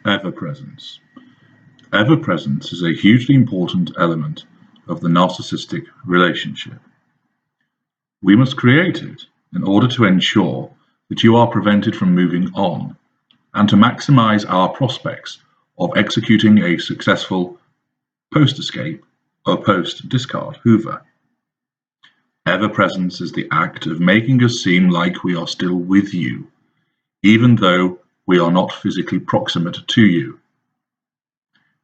Everpresence. Everpresence is a hugely important element of the narcissistic relationship. We must create it in order to ensure that you are prevented from moving on and to maximize our prospects of executing a successful post-escape or post-discard Hoover. Everpresence is the act of making us seem like we are still with you, even though we are not physically proximate to you.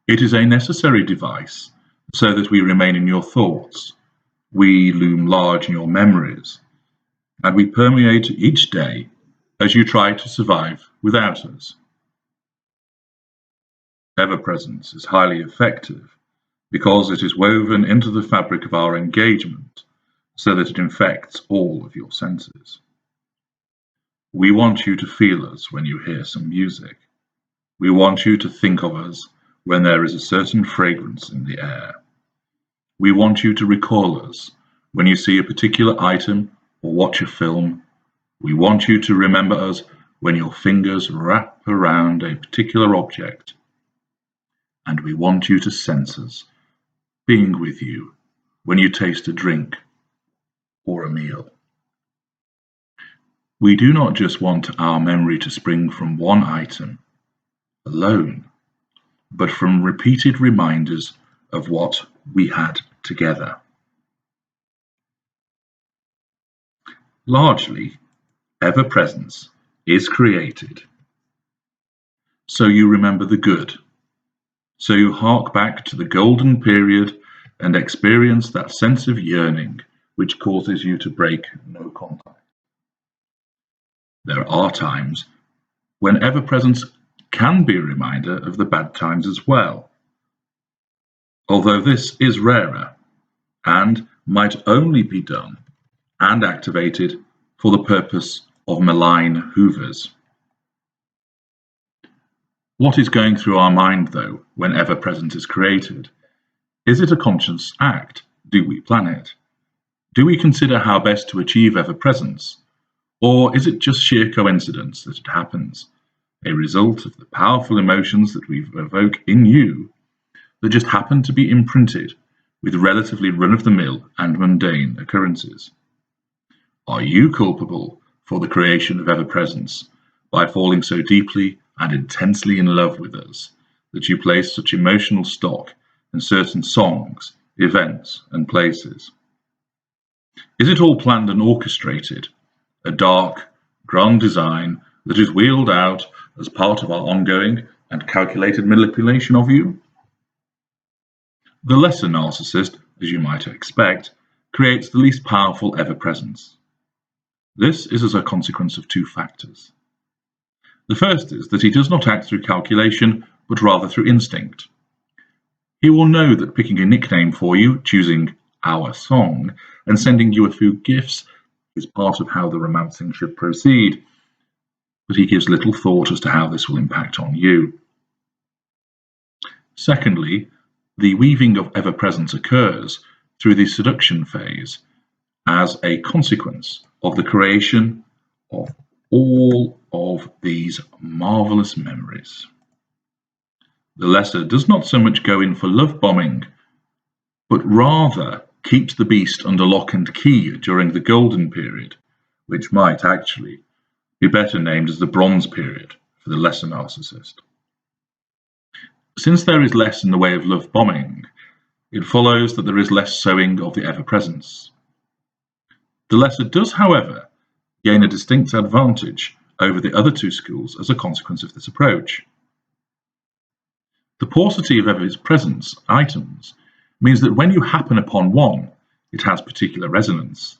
It is a necessary device so that we remain in your thoughts, we loom large in your memories, and we permeate each day as you try to survive without us. Everpresence is highly effective because it is woven into the fabric of our engagement so that it infects all of your senses. We want you to feel us when you hear some music. We want you to think of us when there is a certain fragrance in the air. We want you to recall us when you see a particular item or watch a film. We want you to remember us when your fingers wrap around a particular object. And we want you to sense us being with you when you taste a drink or a meal. We do not just want our memory to spring from one item alone, but from repeated reminders of what we had together. Largely, Everpresence is created so you remember the good, so you hark back to the golden period and experience that sense of yearning which causes you to break no contact. There are times when Everpresence can be a reminder of the bad times as well, although this is rarer and might only be done and activated for the purpose of malign Hoovers. What is going through our mind, though, when Everpresence is created? Is it a conscious act? Do we plan it? Do we consider how best to achieve Everpresence? Or is it just sheer coincidence that it happens, a result of the powerful emotions that we evoke in you that just happen to be imprinted with relatively run-of-the-mill and mundane occurrences? Are you culpable for the creation of Everpresence by falling so deeply and intensely in love with us that you place such emotional stock in certain songs, events, and places? Is it all planned and orchestrated, a dark, grand design that is wheeled out as part of our ongoing and calculated manipulation of you? The lesser narcissist, as you might expect, creates the least powerful Everpresence. This is as a consequence of two factors. The first is that he does not act through calculation, but rather through instinct. He will know that picking a nickname for you, choosing our song, and sending you a few gifts is part of how the romancing should proceed, but he gives little thought as to how this will impact on you. Secondly, the weaving of Everpresence occurs through the seduction phase as a consequence of the creation of all of these marvelous memories. The lesser does not so much go in for love bombing, but rather keeps the beast under lock and key during the golden period, which might actually be better named as the bronze period for the lesser narcissist. Since there is less in the way of love bombing, it follows that there is less sowing of the Everpresence. The lesser does, however, gain a distinct advantage over the other two schools as a consequence of this approach. The paucity of Everpresence items means that when you happen upon one, it has particular resonance.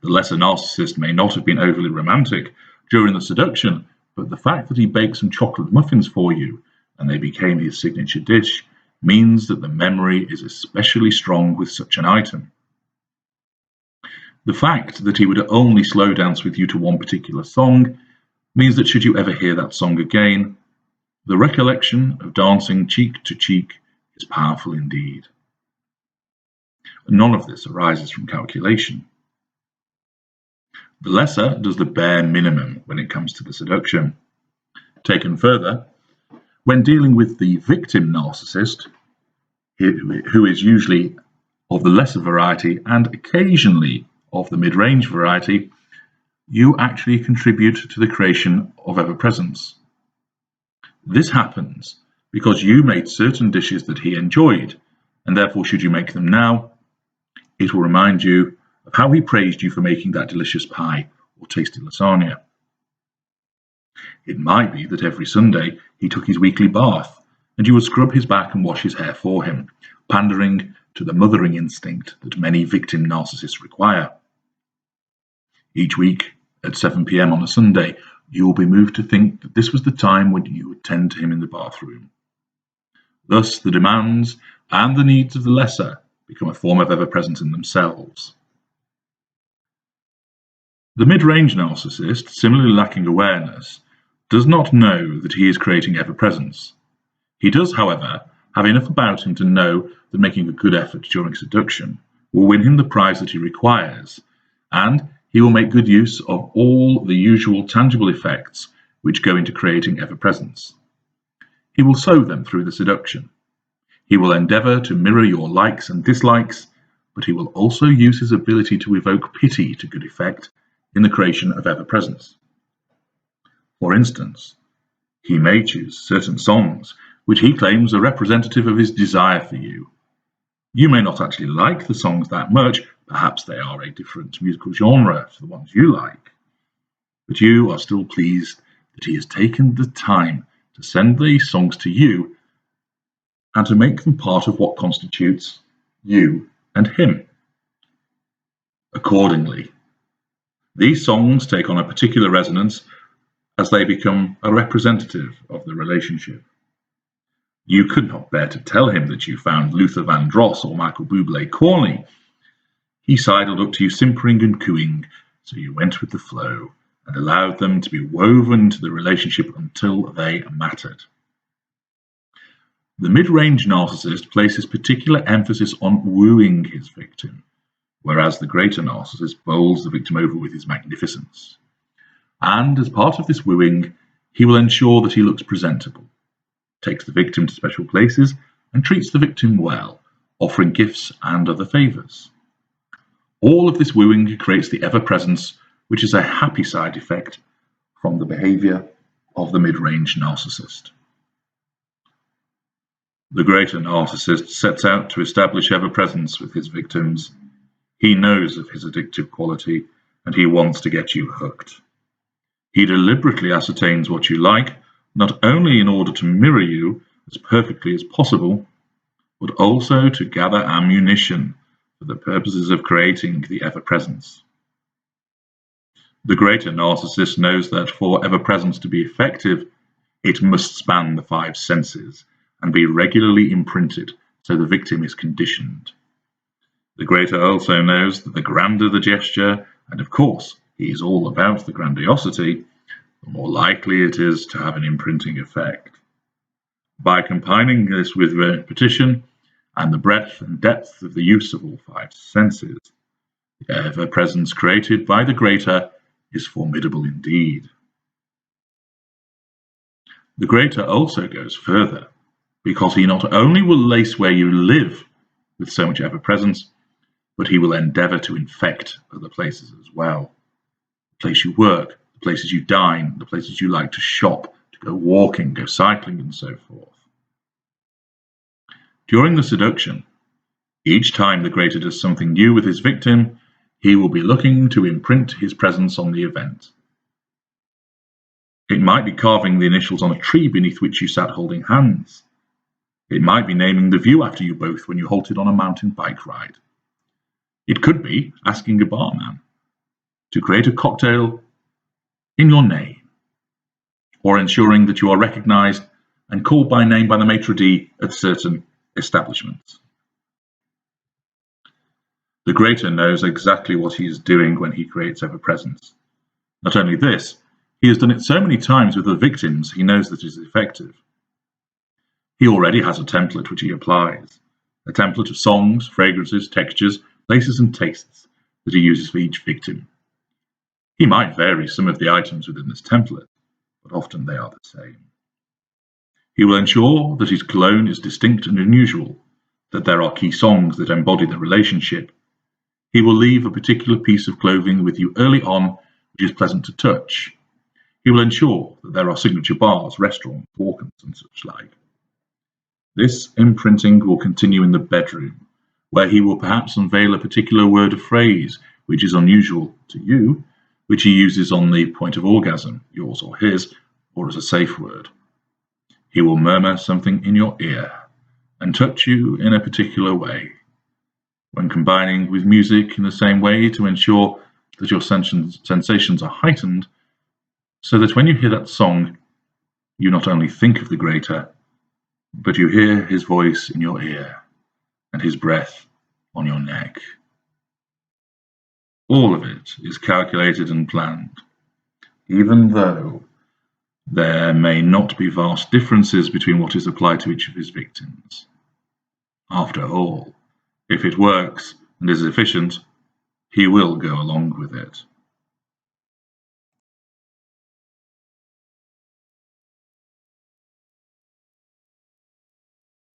The lesser narcissist may not have been overly romantic during the seduction, but the fact that he baked some chocolate muffins for you and they became his signature dish means that the memory is especially strong with such an item. The fact that he would only slow dance with you to one particular song means that should you ever hear that song again, the recollection of dancing cheek to cheek is powerful indeed. None of this arises from calculation. The lesser does the bare minimum when it comes to the seduction. Taken further, when dealing with the victim narcissist, who is usually of the lesser variety and occasionally of the mid-range variety, you actually contribute to the creation of Everpresence. This happens because you made certain dishes that he enjoyed, and therefore should you make them now, it will remind you of how he praised you for making that delicious pie or tasty lasagna. It might be that every Sunday he took his weekly bath, and you would scrub his back and wash his hair for him, pandering to the mothering instinct that many victim narcissists require. Each week, at 7 p.m. on a Sunday, you will be moved to think that this was the time when you would tend to him in the bathroom. Thus, the demands and the needs of the lesser become a form of Everpresence in themselves. The mid-range narcissist, similarly lacking awareness, does not know that he is creating Everpresence. He does, however, have enough about him to know that making a good effort during seduction will win him the prize that he requires, and he will make good use of all the usual tangible effects which go into creating Everpresence. He will sow them through the seduction. He will endeavour to mirror your likes and dislikes, but he will also use his ability to evoke pity to good effect in the creation of Everpresence. For instance, he may choose certain songs which he claims are representative of his desire for you. You may not actually like the songs that much, perhaps they are a different musical genre to the ones you like, but you are still pleased that he has taken the time to send these songs to you and to make them part of what constitutes you and him. Accordingly, these songs take on a particular resonance as they become a representative of the relationship. You could not bear to tell him that you found Luther Vandross or Michael Bublé corny. He sidled up to you simpering and cooing, so you went with the flow and allowed them to be woven into the relationship until they mattered. The mid-range narcissist places particular emphasis on wooing his victim, whereas the greater narcissist bowls the victim over with his magnificence. And as part of this wooing, he will ensure that he looks presentable, takes the victim to special places, and treats the victim well, offering gifts and other favours. All of this wooing creates the Everpresence, which is a happy side effect from the behaviour of the mid-range narcissist. The greater narcissist sets out to establish Everpresence with his victims. He knows of his addictive quality, and he wants to get you hooked. He deliberately ascertains what you like, not only in order to mirror you as perfectly as possible, but also to gather ammunition for the purposes of creating the Everpresence. The greater narcissist knows that for Everpresence to be effective, it must span the 5 senses and be regularly imprinted so the victim is conditioned. The greater also knows that the grander the gesture, and of course he is all about the grandiosity, the more likely it is to have an imprinting effect. By combining this with repetition and the breadth and depth of the use of all 5 senses, the Everpresence created by the greater is formidable indeed. The greater also goes further, because he not only will lace where you live with so much Everpresence, but he will endeavour to infect other places as well. The place you work, the places you dine, the places you like to shop, to go walking, go cycling, and so forth. During the seduction, each time the greater does something new with his victim, he will be looking to imprint his presence on the event. It might be carving the initials on a tree beneath which you sat holding hands. It might be naming the view after you both when you halted on a mountain bike ride. It could be asking a barman to create a cocktail in your name, or ensuring that you are recognized and called by name by the maitre d' at certain establishments. The greater knows exactly what he is doing when he creates Everpresence. Not only this, he has done it so many times with the victims he knows that it is effective. He already has a template which he applies, a template of songs, fragrances, textures, places and tastes that he uses for each victim. He might vary some of the items within this template, but often they are the same. He will ensure that his cologne is distinct and unusual, that there are key songs that embody the relationship. He will leave a particular piece of clothing with you early on, which is pleasant to touch. He will ensure that there are signature bars, restaurants, walk-ins, and such like. This imprinting will continue in the bedroom, where he will perhaps unveil a particular word or phrase which is unusual to you, which he uses on the point of orgasm, yours or his, or as a safe word. He will murmur something in your ear and touch you in a particular way, when combining with music in the same way to ensure that your sensations are heightened, so that when you hear that song, you not only think of the greater, but you hear his voice in your ear and his breath on your neck. All of it is calculated and planned, even though there may not be vast differences between what is applied to each of his victims. After all, if it works and is efficient, he will go along with it.